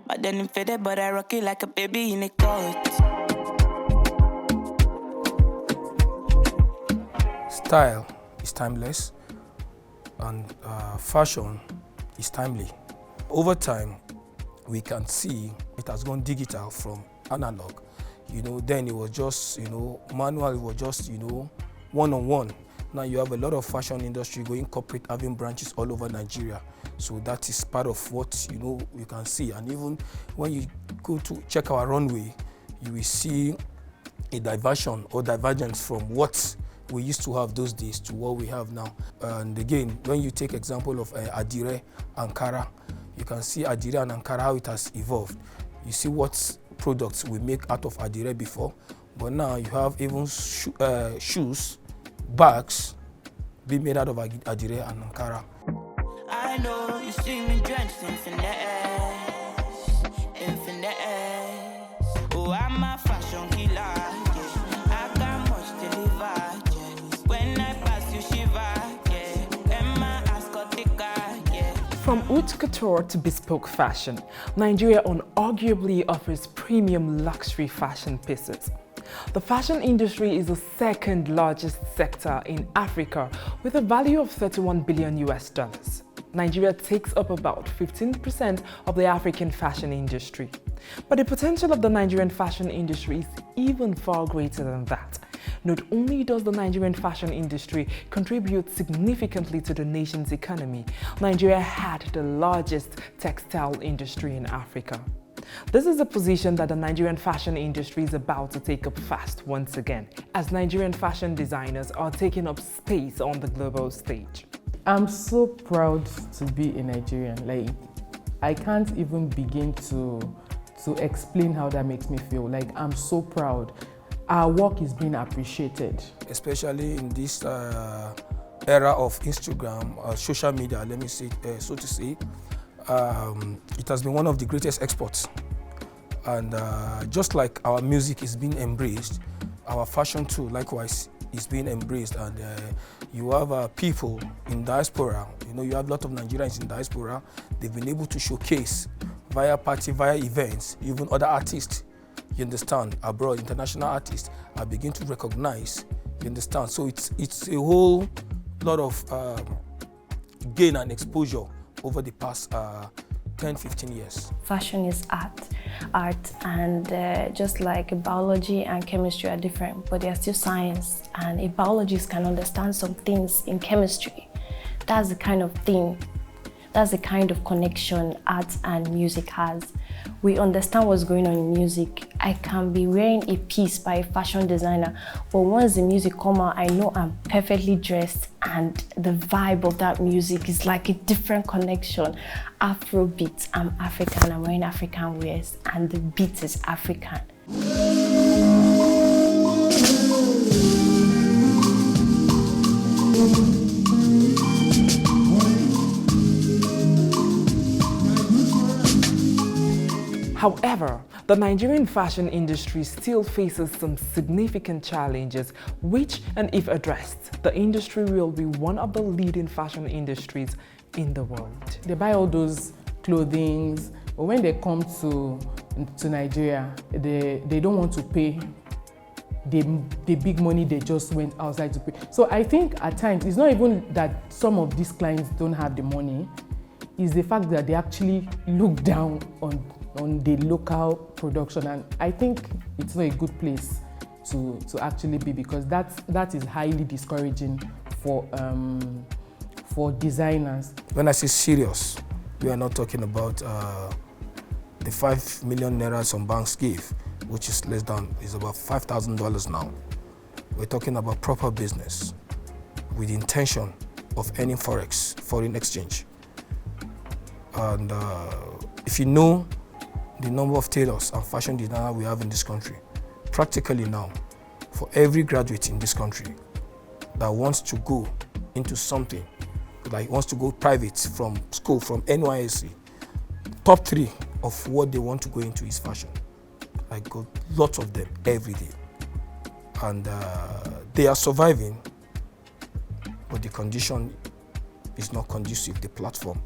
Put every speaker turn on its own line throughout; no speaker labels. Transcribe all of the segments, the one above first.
My denim faded, but I rock it like a baby in a coat.
Style is timeless, and fashion is timely. Over time, we can see it has gone digital from analog. Then it was just, manual, it was just, one-on-one. Now you have a lot of fashion industry going corporate, having branches all over Nigeria. So that is part of what, you can see. And even when you go to check our runway, you will see a diversion or divergence from what we used to have those days to what we have now. And again, when you take example of Adire, Ankara, you can see Adire and Ankara, how it has evolved. You see what products we make out of Adire before, but now you have even shoes, bags being made out of Adire and Ankara.
I know you see me drenched in finesse, in finesse. Oh, I'm a fashion killer, yeah. I got much to live out, yeah. When I pass you shiver, yeah. And my ass got thicker, yeah.
From haute couture to bespoke fashion, Nigeria unarguably offers premium luxury fashion pieces. The fashion industry is the second largest sector in Africa with a value of $31 billion US. Nigeria takes up about 15% of the African fashion industry. But the potential of the Nigerian fashion industry is even far greater than that. Not only does the Nigerian fashion industry contribute significantly to the nation's economy, Nigeria had the largest textile industry in Africa. This is a position that the Nigerian fashion industry is about to take up fast once again, as Nigerian fashion designers are taking up space on the global stage.
I'm so proud to be a Nigerian. Like, I can't even begin to explain how that makes me feel. Like, I'm so proud. Our work is being appreciated.
Especially in this era of Instagram, social media, let me say, so to say, it has been one of the greatest exports. And just like our music is being embraced, our fashion too, likewise, is being embraced. And you have people in diaspora, you have a lot of Nigerians in diaspora. They've been able to showcase via party, via events, even other artists, you understand, abroad, international artists are beginning to recognize, you understand. So it's a whole lot of gain and exposure over the past 10, 15 years.
Fashion is art, and just like biology and chemistry are different, but they are still science, and a biologist can understand some things in chemistry. That's the kind of thing, that's the kind of connection art and music has. We understand what's going on in music. I can be wearing a piece by a fashion designer, but once the music comes out, I know I'm perfectly dressed, and the vibe of that music is like a different connection. Afrobeat, I'm African, I'm wearing African wears, and the beat is African.
However, the Nigerian fashion industry still faces some significant challenges which, and if addressed, the industry will be one of the leading fashion industries in the world.
They buy all those clothing, but when they come to Nigeria, they don't want to pay the big money they just went outside to pay. So I think at times, it's not even that some of these clients don't have the money, it's the fact that they actually look down on the local production, and I think it's not a good place to actually be, because that is highly discouraging for designers.
When I say serious, we are not talking about the 5 million naira some banks give, which is about $5,000 now. We're talking about proper business with the intention of earning forex, foreign exchange. And if you know the number of tailors and fashion designers we have in this country, practically now, for every graduate in this country that wants to go into something, like wants to go private from school, from NYSC, top 3 of what they want to go into is fashion. I got lots of them every day. And they are surviving, but the condition is not conducive. The platform,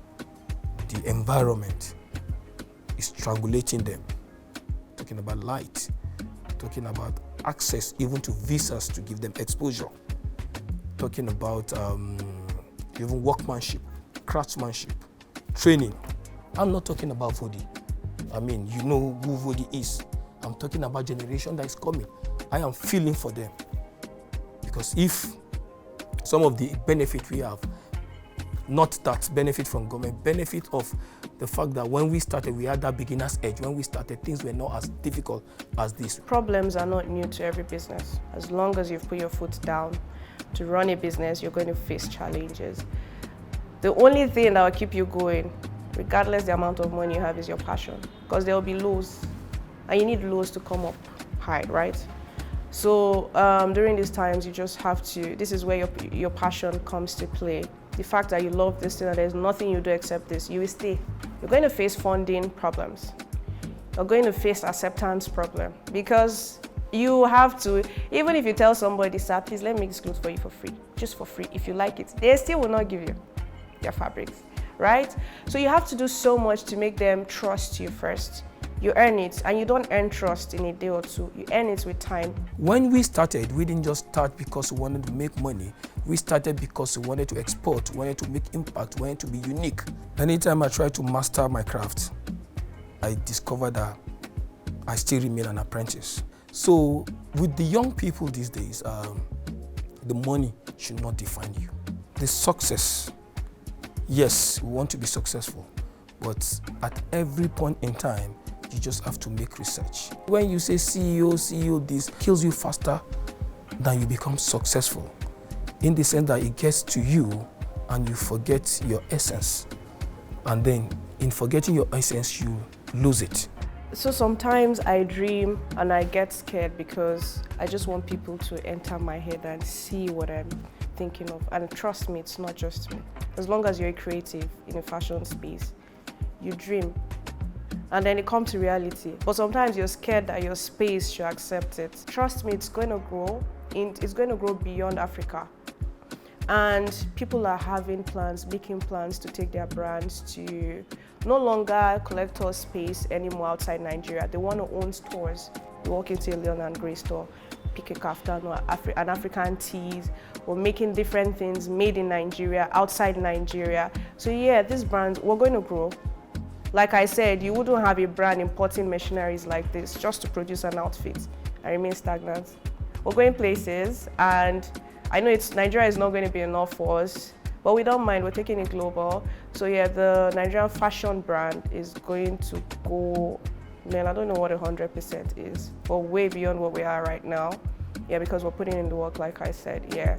the environment is strangulating them. Talking about light, talking about access even to visas to give them exposure, talking about even workmanship, craftsmanship, training. I'm not talking about Vodi. I mean, you know who Vodi is. I'm talking about generation that is coming. I am feeling for them. Because if some of the benefit we have, not that benefit from government, benefit of the fact that when we started, we had that beginner's edge. When we started, things were not as difficult as this.
Problems are not new to every business. As long as you've put your foot down to run a business, you're going to face challenges. The only thing that will keep you going, regardless the amount of money you have, is your passion. Because there will be lows, and you need lows to come up high, right? So during these times, you just have to, this is where your passion comes to play. The fact that you love this thing and there's nothing you do except this, you will stay. You're going to face funding problems. You're going to face acceptance problem, because you have to, even if you tell somebody, sir, please let me make this clothes for you for free, just for free, if you like it, they still will not give you their fabrics, right? So you have to do so much to make them trust you first. You earn it, and you don't earn trust in a day or two. You earn it with time.
When we started, we didn't just start because we wanted to make money. We started because we wanted to export, wanted to make impact, wanted to be unique. Anytime I try to master my craft, I discover that I still remain an apprentice. So with the young people these days, the money should not define you. The success, yes, we want to be successful, but at every point in time, you just have to make research. When you say CEO, this kills you faster than you become successful, in the sense that it gets to you and you forget your essence. And then in forgetting your essence, you lose it.
So sometimes I dream and I get scared because I just want people to enter my head and see what I'm thinking of. And trust me, it's not just me. As long as you're a creative in a fashion space, you dream. And then it comes to reality. But sometimes you're scared that your space should accept it. Trust me, it's going to grow. It's going to grow beyond Africa. And people are having plans, making plans to take their brands to no longer collector space anymore outside Nigeria. They want to own stores. You walk into a Leon and Grey store, pick a kaftan or an African tees, or making different things made in Nigeria, outside Nigeria. So yeah, these brands, we're going to grow. Like I said, you wouldn't have a brand importing machineries like this just to produce an outfit and remain stagnant. We're going places, and I know Nigeria is not going to be enough for us, but we don't mind, we're taking it global. So yeah, the Nigerian fashion brand is going to go, man, I don't know what 100% is, but way beyond what we are right now. Yeah, because we're putting in the work, like I said, yeah.